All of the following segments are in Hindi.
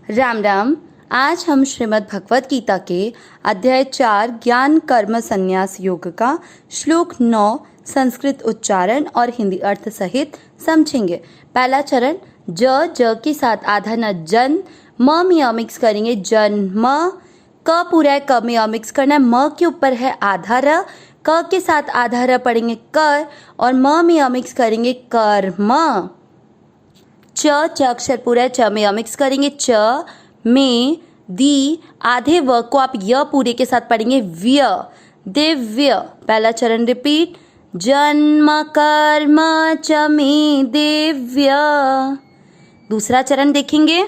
राम राम। आज हम श्रीमद् भगवत गीता के अध्याय 4 ज्ञान कर्म संन्यास योग का श्लोक 9 संस्कृत उच्चारण और हिंदी अर्थ सहित समझेंगे। पहला चरण ज के साथ आधा न जन, म में अ मिक्स करेंगे जन्म, क पूरा है क में अ मिक्स करना है, म के ऊपर है आधा र, क के साथ आधा र पढ़ेंगे कर और म में अ मिक्स करेंगे कर्म। च अक्षर पूरा है, च में अ मिक्स करेंगे च में दी आधे व को आप य पूरे के साथ पढ़ेंगे व्य दिव्य। पहला चरण रिपीट जन्म कर्म च में दिव्य। दूसरा चरण देखेंगे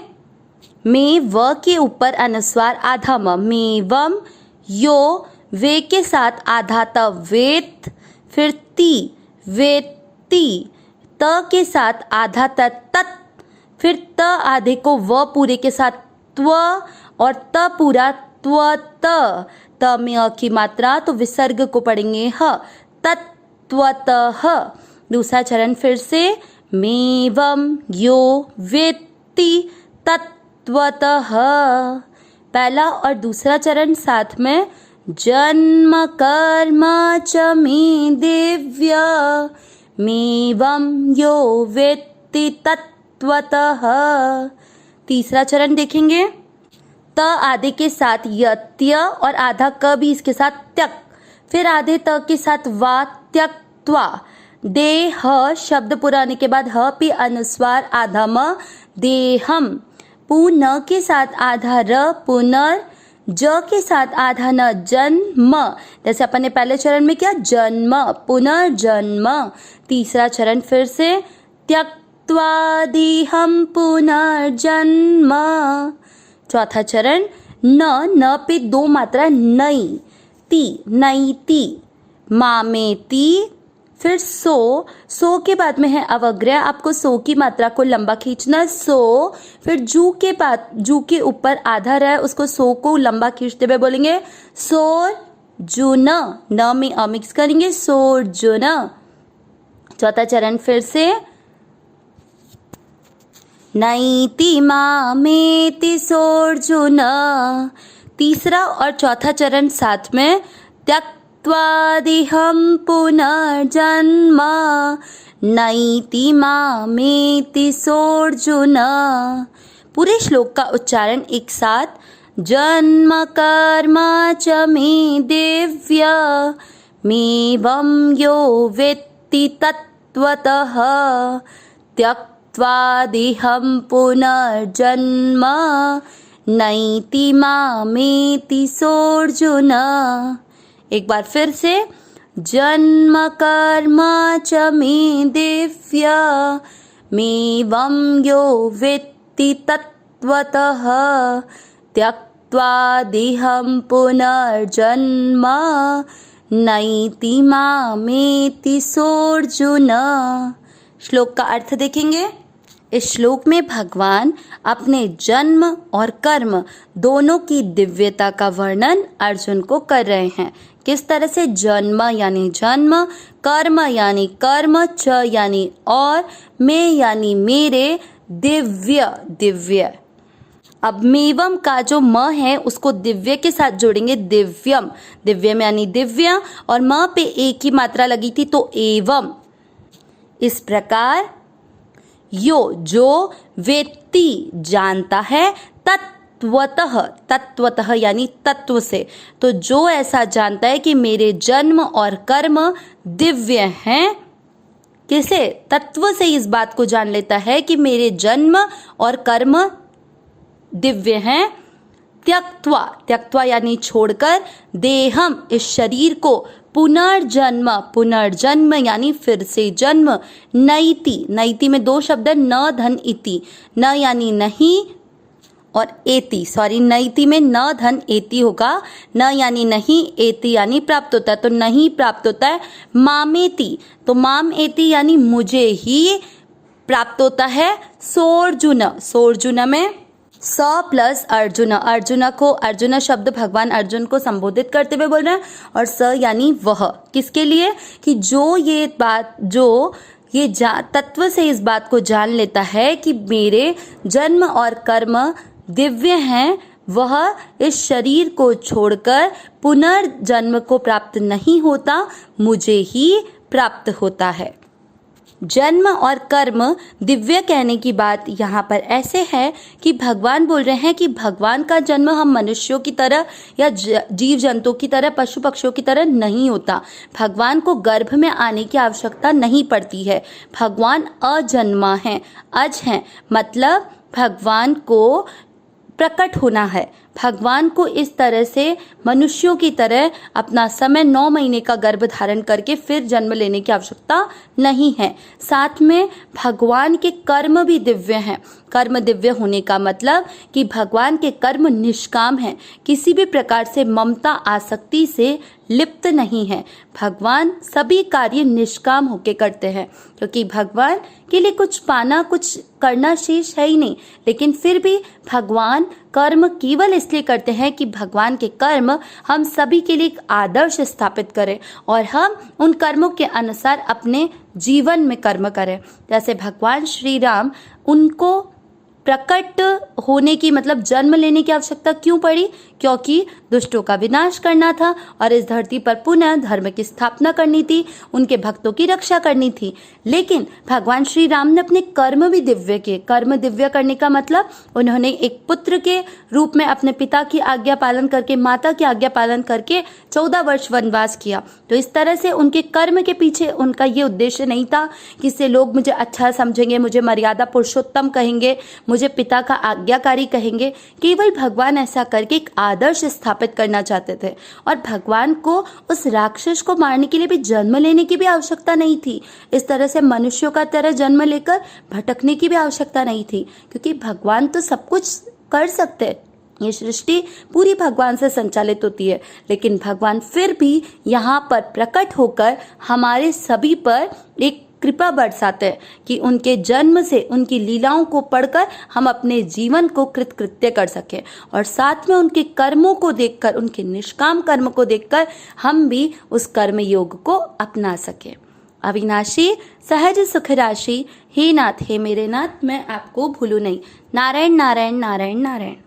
में व के ऊपर अनुस्वार आधा म, मेवम यो वे के साथ आधा त वेत, फिर ती वेत्ती, त के साथ आधा त तत्, फिर त आधे को व पूरे के साथ त्व और त पूरा त्वत। त में अ की मात्रा तो विसर्ग को पढ़ेंगे ह तत्त्वतः। दूसरा चरण फिर से मेवम यो वेत्ति तत्त्वतः। पहला और दूसरा चरण साथ में जन्म कर्म च मे दिव्य मेवम यो वेत्ति तत्त्वतः। तीसरा चरण देखेंगे त आधे के साथ यत्य और आधा क भी इसके साथ त्यक, फिर आधे त के साथ वा त्यक्त्वा। देह शब्द पूरा आने के बाद ह पे अनुस्वार आधा म देहम। पुन के साथ आधा र पुनर, ज के साथ आधा न जन्म, जैसे अपन ने पहले चरण में किया जन्म पुनर्जन्म। तीसरा चरण फिर से त्यक्त्वादिहम पुनर्जन्म। चौथा चरण न पे दो मात्रा नई ती मामेती, फिर सो के बाद में है अवग्रह, आपको सो की मात्रा को लंबा खींचना सो, फिर जू के ऊपर आधा रह उसको सो को लंबा खींचते हुए बोलेंगे सोर जुन, न में अ मिक्स करेंगे सोर जुन। चौथा चरण फिर से नैति मामेति सोर्जुन। तीसरा और चौथा चरण साथ में त्यक्त्वादिहं पुनर्जन्म नैति मामेति सोर्जुन। पूरे श्लोक का उच्चारण एक साथ जन्म कर्म च मे दिव्य मेवं यो वेत्ति तत्त्वतः त्यक्त्वादिहं पुनर्जन्म नैति मामेति सोर्जुन। एक बार फिर से जन्म कर्म च मे दिव्य मेवं यो वेत्ति तत्त्वतः त्यक्त्वादिहं पुनर्जन्म नैति मामेति सोर्जुन। श्लोक का अर्थ देखेंगे। इस श्लोक में भगवान अपने जन्म और कर्म दोनों की दिव्यता का वर्णन अर्जुन को कर रहे हैं। किस तरह से जन्म यानी जन्म, कर्म यानी कर्म, च यानी और, मैं यानी मेरे, दिव्य। अब मेवम का जो म है उसको दिव्य के साथ जोड़ेंगे दिव्यम यानी दिव्य, और म पे एक ही मात्रा लगी थी तो एवं। इस प्रकार यो जो वेत्ति जानता है तत्त्वतः यानी तत्व से, तो जो ऐसा जानता है कि मेरे जन्म और कर्म दिव्य हैं, किसे तत्व से इस बात को जान लेता है कि मेरे जन्म और कर्म दिव्य हैं। त्यक्त्वा यानी छोड़कर, देहम इस शरीर को, पुनर्जन्म यानी फिर से जन्म, नैति में दो शब्द न धन इति, न यानी नहीं और नैति में न धन एति होगा, न यानी नहीं, एति यानी प्राप्त होता है, तो नहीं प्राप्त होता है। मामेति तो माम एति यानी मुझे ही प्राप्त होता है। सोर्जुन में स प्लस अर्जुन को, अर्जुन शब्द भगवान अर्जुन को संबोधित करते हुए बोल रहे हैं, और स यानी वह, किसके लिए कि जो ये तत्व से इस बात को जान लेता है कि मेरे जन्म और कर्म दिव्य हैं वह इस शरीर को छोड़कर पुनर्जन्म को प्राप्त नहीं होता, मुझे ही प्राप्त होता है। जन्म और कर्म दिव्य कहने की बात यहाँ पर ऐसे है कि भगवान बोल रहे हैं कि भगवान का जन्म हम मनुष्यों की तरह या जीव जंतुओं की तरह, पशु पक्षियों की तरह नहीं होता। भगवान को गर्भ में आने की आवश्यकता नहीं पड़ती है। भगवान अजन्मा है, अज है, मतलब भगवान को प्रकट होना है। भगवान को इस तरह से मनुष्यों की तरह अपना समय 9 महीने का गर्भ धारण करके फिर जन्म लेने की आवश्यकता नहीं है। साथ में भगवान के कर्म भी दिव्य हैं। कर्म दिव्य होने का मतलब कि भगवान के कर्म निष्काम हैं, किसी भी प्रकार से ममता आसक्ति से लिप्त नहीं है। भगवान सभी कार्य निष्काम होके करते हैं, क्योंकि भगवान के लिए कुछ पाना, कुछ करना शेष है ही नहीं। लेकिन फिर भी भगवान कर्म केवल इसलिए करते हैं कि भगवान के कर्म हम सभी के लिए एक आदर्श स्थापित करें और हम उन कर्मों के अनुसार अपने जीवन में कर्म करें। जैसे भगवान श्री राम, उनको प्रकट होने की मतलब जन्म लेने की आवश्यकता क्यों पड़ी? क्योंकि दुष्टों का विनाश करना था और इस धरती पर पुनः धर्म की स्थापना करनी थी, उनके भक्तों की रक्षा करनी थी। लेकिन भगवान श्री राम ने अपने कर्म भी दिव्य किए। कर्म दिव्य करने का मतलब उन्होंने एक पुत्र के रूप में अपने पिता की आज्ञा पालन करके, माता की आज्ञा पालन करके 14 वर्ष वनवास किया। तो इस तरह से उनके कर्म के पीछे उनका ये उद्देश्य नहीं था कि इससे लोग मुझे अच्छा समझेंगे, मुझे मर्यादा पुरुषोत्तम कहेंगे, मुझे पिता का आज्ञाकारी कहेंगे। केवल भगवान ऐसा करके एक आदर्श स्थापित करना चाहते थे और भगवान को उस राक्षस को मारने के लिए भी जन्म लेने की भी आवश्यकता नहीं थी। इस तरह से मनुष्यों का तरह जन्म लेकर भटकने की भी आवश्यकता नहीं थी, क्योंकि भगवान तो सब कुछ कर सकते हैं। ये सृष्टि पूरी भगवान से संचालित होती है, लेकिन भगवान फिर भी यहाँ पर प्रकट होकर हमारे सभी पर एक कृपा बरसाते हैं कि उनके जन्म से, उनकी लीलाओं को पढ़कर हम अपने जीवन को कृतकृत्य कर सकें और साथ में उनके कर्मों को देखकर, उनके निष्काम कर्म को देखकर हम भी उस कर्म योग को अपना सकें। अविनाशी सहज सुख राशि, हे नाथ, हे मेरे नाथ, मैं आपको भूलूं नहीं। नारायण नारायण नारायण नारायण।